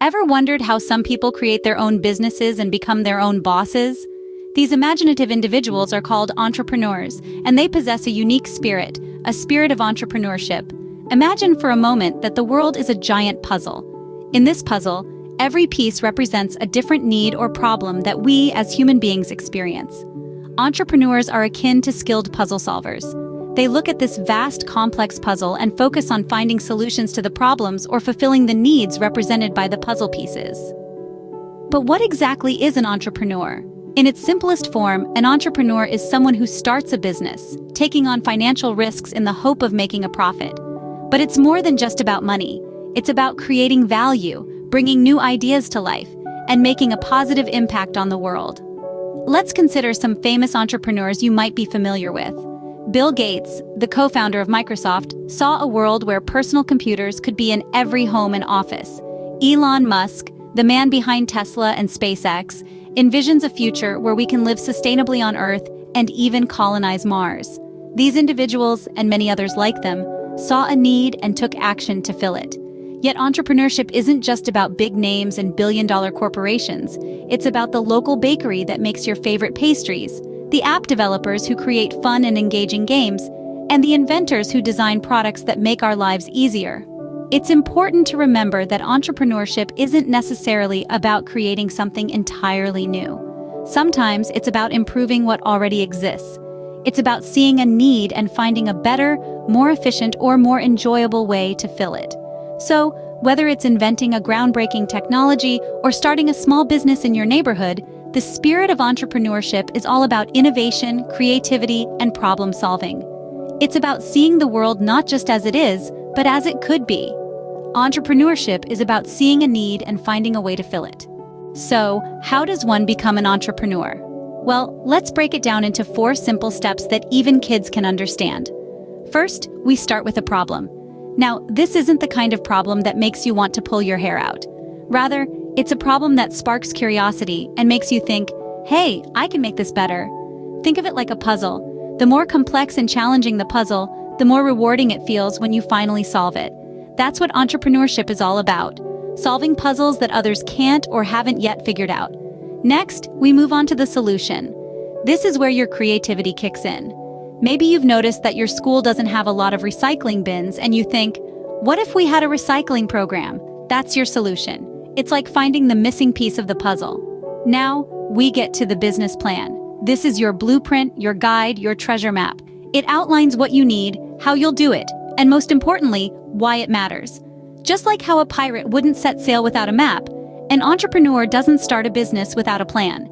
Ever wondered how some people create their own businesses and become their own bosses? These imaginative individuals are called entrepreneurs, and they possess a unique spirit, a spirit of entrepreneurship. Imagine for a moment that the world is a giant puzzle. In this puzzle, every piece represents a different need or problem that we as human beings experience. Entrepreneurs are akin to skilled puzzle solvers. They look at this vast, complex puzzle and focus on finding solutions to the problems or fulfilling the needs represented by the puzzle pieces. But what exactly is an entrepreneur? In its simplest form, an entrepreneur is someone who starts a business, taking on financial risks in the hope of making a profit. But it's more than just about money. It's about creating value, bringing new ideas to life, and making a positive impact on the world. Let's consider some famous entrepreneurs you might be familiar with. Bill Gates, the co-founder of Microsoft, saw a world where personal computers could be in every home and office. Elon Musk, the man behind Tesla and SpaceX, envisions a future where we can live sustainably on Earth and even colonize Mars. These individuals, and many others like them, saw a need and took action to fill it. Yet entrepreneurship isn't just about big names and billion-dollar corporations. It's about the local bakery that makes your favorite pastries, the app developers who create fun and engaging games, and the inventors who design products that make our lives easier. It's important to remember that entrepreneurship isn't necessarily about creating something entirely new. Sometimes it's about improving what already exists. It's about seeing a need and finding a better, more efficient, or more enjoyable way to fill it. So, whether it's inventing a groundbreaking technology or starting a small business in your neighborhood, the spirit of entrepreneurship is all about innovation, creativity, and problem solving. It's about seeing the world not just as it is, but as it could be. Entrepreneurship is about seeing a need and finding a way to fill it. So, how does one become an entrepreneur? Well, let's break it down into 4 simple steps that even kids can understand. First, we start with a problem. Now, this isn't the kind of problem that makes you want to pull your hair out. Rather, it's a problem that sparks curiosity and makes you think, hey, I can make this better. Think of it like a puzzle. The more complex and challenging the puzzle, the more rewarding it feels when you finally solve it. That's what entrepreneurship is all about, solving puzzles that others can't or haven't yet figured out. Next, we move on to the solution. This is where your creativity kicks in. Maybe you've noticed that your school doesn't have a lot of recycling bins and you think, what if we had a recycling program? That's your solution. It's like finding the missing piece of the puzzle. Now, we get to the business plan. This is your blueprint, your guide, your treasure map. It outlines what you need, how you'll do it, and most importantly, why it matters. Just like how a pirate wouldn't set sail without a map, an entrepreneur doesn't start a business without a plan.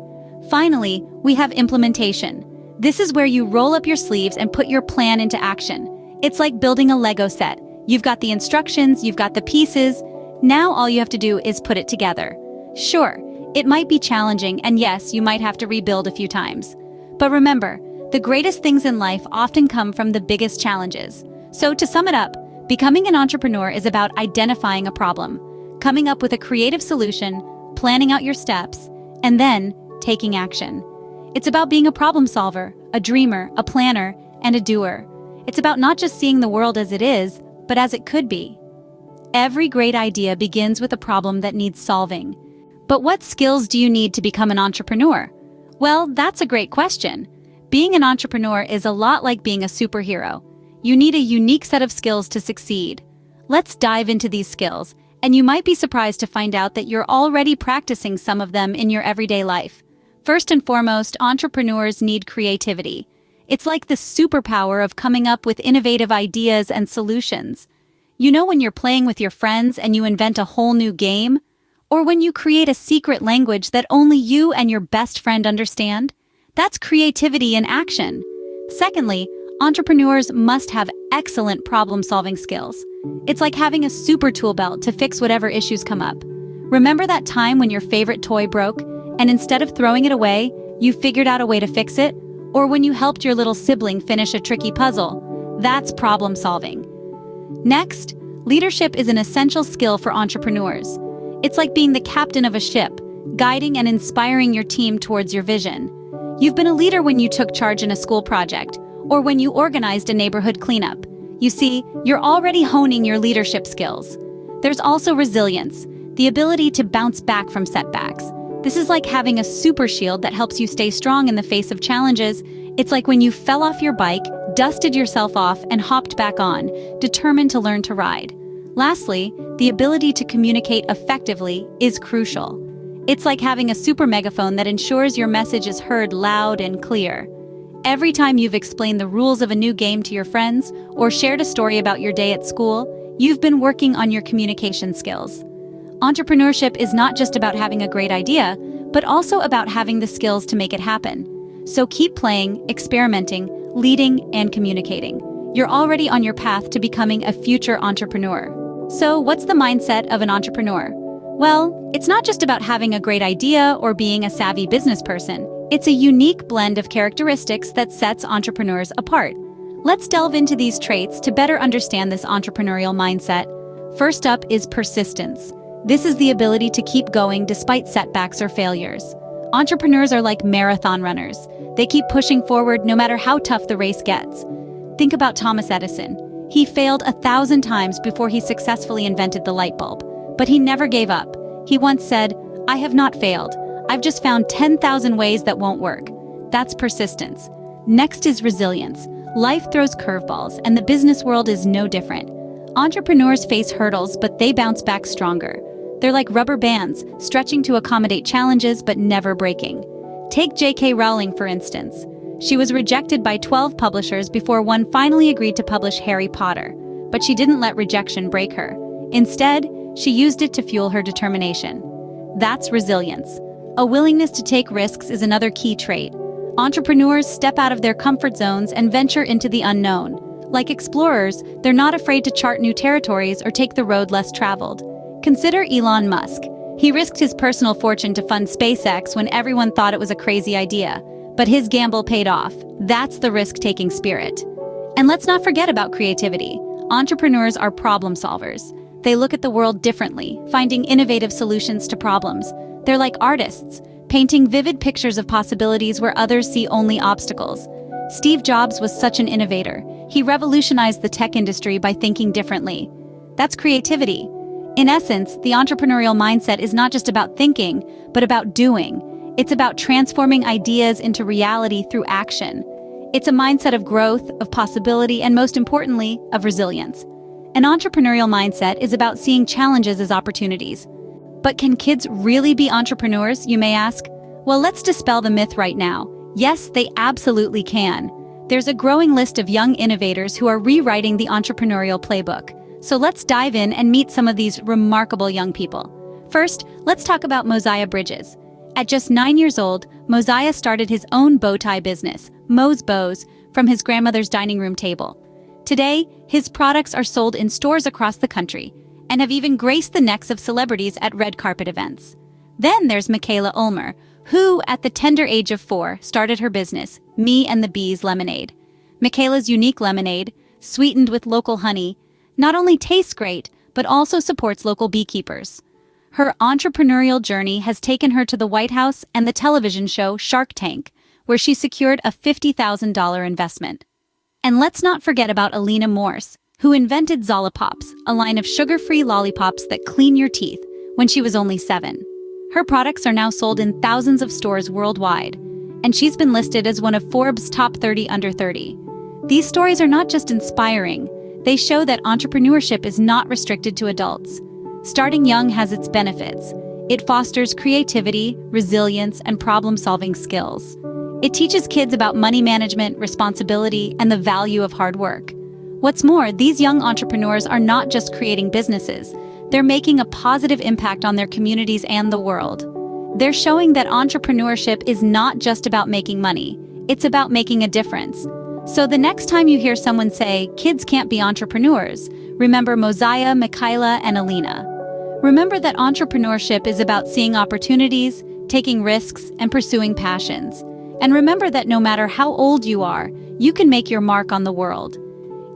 Finally, we have implementation. This is where you roll up your sleeves and put your plan into action. It's like building a Lego set. You've got the instructions, you've got the pieces. Now all you have to do is put it together. Sure, it might be challenging, and yes, you might have to rebuild a few times. But remember, the greatest things in life often come from the biggest challenges. So to sum it up, becoming an entrepreneur is about identifying a problem, coming up with a creative solution, planning out your steps, and then taking action. It's about being a problem solver, a dreamer, a planner, and a doer. It's about not just seeing the world as it is, but as it could be. Every great idea begins with a problem that needs solving. But what skills do you need to become an entrepreneur? Well, that's a great question. Being an entrepreneur is a lot like being a superhero. You need a unique set of skills to succeed. Let's dive into these skills, and you might be surprised to find out that you're already practicing some of them in your everyday life. First and foremost, entrepreneurs need creativity. It's like the superpower of coming up with innovative ideas and solutions. You know when you're playing with your friends and you invent a whole new game? Or when you create a secret language that only you and your best friend understand? That's creativity in action. Secondly, entrepreneurs must have excellent problem-solving skills. It's like having a super tool belt to fix whatever issues come up. Remember that time when your favorite toy broke, and instead of throwing it away, you figured out a way to fix it? Or when you helped your little sibling finish a tricky puzzle? That's problem solving. Next, leadership is an essential skill for entrepreneurs. It's like being the captain of a ship, guiding and inspiring your team towards your vision. You've been a leader when you took charge in a school project, or when you organized a neighborhood cleanup. You see, you're already honing your leadership skills. There's also resilience, the ability to bounce back from setbacks. This is like having a super shield that helps you stay strong in the face of challenges. It's like when you fell off your bike, dusted yourself off, and hopped back on, determined to learn to ride. Lastly, the ability to communicate effectively is crucial. It's like having a super megaphone that ensures your message is heard loud and clear. Every time you've explained the rules of a new game to your friends or shared a story about your day at school, you've been working on your communication skills. Entrepreneurship is not just about having a great idea, but also about having the skills to make it happen. So keep playing, experimenting, leading, and communicating. You're already on your path to becoming a future entrepreneur. So what's the mindset of an entrepreneur? Well, it's not just about having a great idea or being a savvy business person. It's a unique blend of characteristics that sets entrepreneurs apart. Let's delve into these traits to better understand this entrepreneurial mindset. First up is persistence. This is the ability to keep going despite setbacks or failures. Entrepreneurs are like marathon runners. They keep pushing forward no matter how tough the race gets. Think about Thomas Edison. He failed 1,000 times before he successfully invented the light bulb. But he never gave up. He once said, "I have not failed. I've just found 10,000 ways that won't work." That's persistence. Next is resilience. Life throws curveballs, and the business world is no different. Entrepreneurs face hurdles, but they bounce back stronger. They're like rubber bands, stretching to accommodate challenges but never breaking. Take J.K. Rowling, for instance. She was rejected by 12 publishers before one finally agreed to publish Harry Potter. But she didn't let rejection break her. Instead, she used it to fuel her determination. That's resilience. A willingness to take risks is another key trait. Entrepreneurs step out of their comfort zones and venture into the unknown. Like explorers, they're not afraid to chart new territories or take the road less traveled. Consider Elon Musk. He risked his personal fortune to fund SpaceX when everyone thought it was a crazy idea. But his gamble paid off. That's the risk-taking spirit. And let's not forget about creativity. Entrepreneurs are problem solvers. They look at the world differently, finding innovative solutions to problems. They're like artists, painting vivid pictures of possibilities where others see only obstacles. Steve Jobs was such an innovator. He revolutionized the tech industry by thinking differently. That's creativity. In essence, the entrepreneurial mindset is not just about thinking, but about doing. It's about transforming ideas into reality through action. It's a mindset of growth, of possibility, and most importantly, of resilience. An entrepreneurial mindset is about seeing challenges as opportunities. But can kids really be entrepreneurs, you may ask? Well, let's dispel the myth right now. Yes, they absolutely can. There's a growing list of young innovators who are rewriting the entrepreneurial playbook. So let's dive in and meet some of these remarkable young people. First, let's talk about Mosiah Bridges. At just 9 years old, Mosiah started his own bow tie business, Mo's Bows, from his grandmother's dining room table. Today, his products are sold in stores across the country and have even graced the necks of celebrities at red carpet events. Then there's Michaela Ulmer, who, at the tender age of 4, started her business, Me and the Bees Lemonade. Michaela's unique lemonade, sweetened with local honey, not only tastes great, but also supports local beekeepers. Her entrepreneurial journey has taken her to the White House and the television show Shark Tank, where she secured a $50,000 investment. And let's not forget about Alina Morse, who invented Zolapops, a line of sugar-free lollipops that clean your teeth, when she was only 7. Her products are now sold in thousands of stores worldwide, and she's been listed as one of Forbes' top 30 under 30. These stories are not just inspiring, they show that entrepreneurship is not restricted to adults. Starting young has its benefits. It fosters creativity, resilience, and problem-solving skills. It teaches kids about money management, responsibility, and the value of hard work. What's more, these young entrepreneurs are not just creating businesses. They're making a positive impact on their communities and the world. They're showing that entrepreneurship is not just about making money. It's about making a difference. So the next time you hear someone say, kids can't be entrepreneurs, remember Mosiah, Michaela, and Alina. Remember that entrepreneurship is about seeing opportunities, taking risks, and pursuing passions. And remember that no matter how old you are, you can make your mark on the world.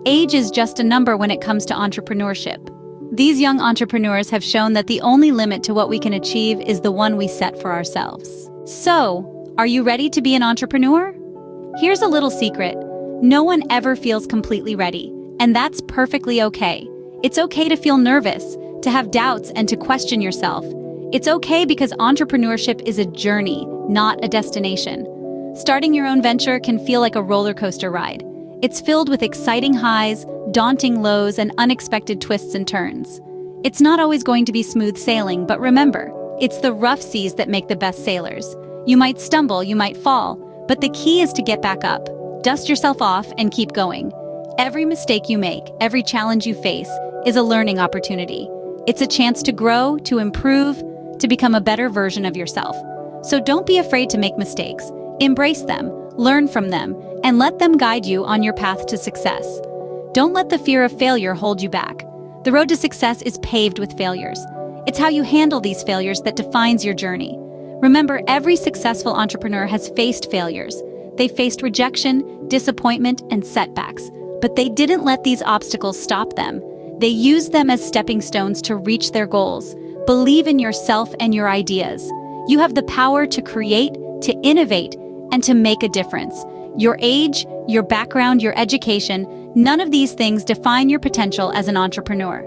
Age is just a number when it comes to entrepreneurship. These young entrepreneurs have shown that the only limit to what we can achieve is the one we set for ourselves. So, are you ready to be an entrepreneur? Here's a little secret. No one ever feels completely ready, and that's perfectly okay. It's okay to feel nervous, to have doubts, and to question yourself. It's okay because entrepreneurship is a journey, not a destination. Starting your own venture can feel like a roller coaster ride. It's filled with exciting highs, daunting lows, and unexpected twists and turns. It's not always going to be smooth sailing, but remember, it's the rough seas that make the best sailors. You might stumble, you might fall, but the key is to get back up, dust yourself off, and keep going. Every mistake you make, every challenge you face, is a learning opportunity. It's a chance to grow, to improve, to become a better version of yourself. So don't be afraid to make mistakes. Embrace them, learn from them, and let them guide you on your path to success. Don't let the fear of failure hold you back. The road to success is paved with failures. It's how you handle these failures that defines your journey. Remember, every successful entrepreneur has faced failures. They faced rejection, disappointment, and setbacks. But they didn't let these obstacles stop them. They used them as stepping stones to reach their goals. Believe in yourself and your ideas. You have the power to create, to innovate, and to make a difference. Your age, your background, your education, none of these things define your potential as an entrepreneur.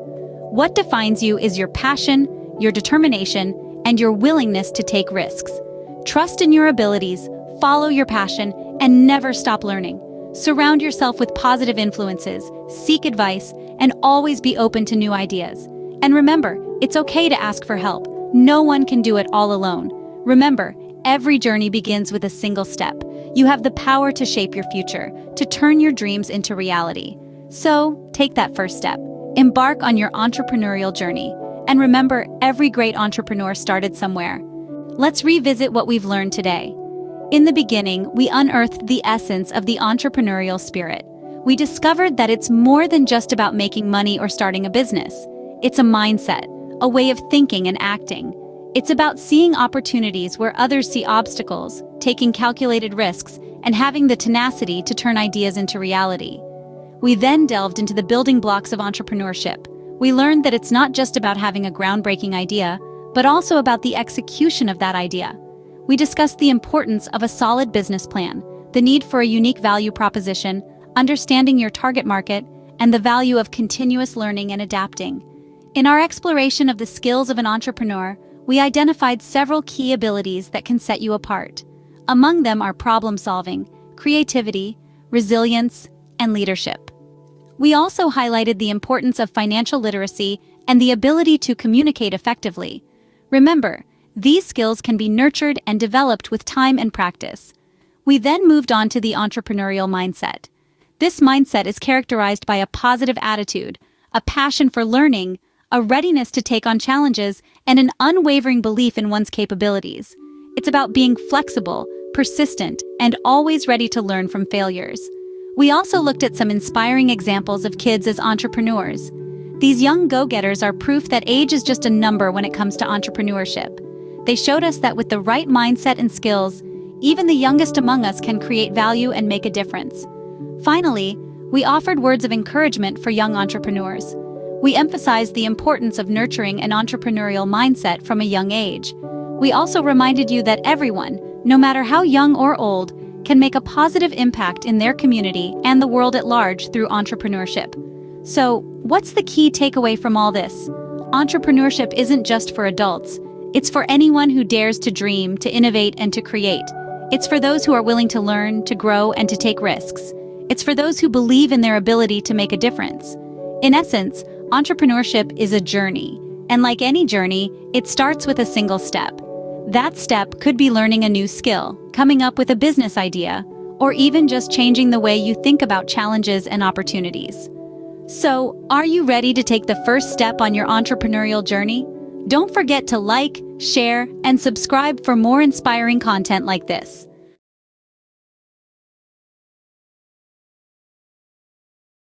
What defines you is your passion, your determination, and your willingness to take risks. Trust in your abilities, follow your passion, and never stop learning. Surround yourself with positive influences, seek advice, and always be open to new ideas. And remember, it's okay to ask for help. No one can do it all alone. Remember, every journey begins with a single step. You have the power to shape your future, to turn your dreams into reality. So, take that first step. Embark on your entrepreneurial journey. And remember, every great entrepreneur started somewhere. Let's revisit what we've learned today. In the beginning, we unearthed the essence of the entrepreneurial spirit. We discovered that it's more than just about making money or starting a business. It's a mindset, a way of thinking and acting. It's about seeing opportunities where others see obstacles, taking calculated risks, and having the tenacity to turn ideas into reality. We then delved into the building blocks of entrepreneurship. We learned that it's not just about having a groundbreaking idea, but also about the execution of that idea. We discussed the importance of a solid business plan, the need for a unique value proposition, understanding your target market, and the value of continuous learning and adapting. In our exploration of the skills of an entrepreneur, we identified several key abilities that can set you apart. Among them are problem-solving, creativity, resilience, and leadership. We also highlighted the importance of financial literacy and the ability to communicate effectively. Remember, these skills can be nurtured and developed with time and practice. We then moved on to the entrepreneurial mindset. This mindset is characterized by a positive attitude, a passion for learning, a readiness to take on challenges, and an unwavering belief in one's capabilities. It's about being flexible, persistent, and always ready to learn from failures. We also looked at some inspiring examples of kids as entrepreneurs. These young go-getters are proof that age is just a number when it comes to entrepreneurship. They showed us that with the right mindset and skills, even the youngest among us can create value and make a difference. Finally, we offered words of encouragement for young entrepreneurs. We emphasized the importance of nurturing an entrepreneurial mindset from a young age. We also reminded you that everyone, no matter how young or old, can make a positive impact in their community and the world at large through entrepreneurship. So, what's the key takeaway from all this? Entrepreneurship isn't just for adults. It's for anyone who dares to dream, to innovate, and to create. It's for those who are willing to learn, to grow, and to take risks. It's for those who believe in their ability to make a difference. In essence, entrepreneurship is a journey. And like any journey, it starts with a single step. That step could be learning a new skill, coming up with a business idea, or even just changing the way you think about challenges and opportunities. So, are you ready to take the first step on your entrepreneurial journey? Don't forget to like, share, and subscribe for more inspiring content like this.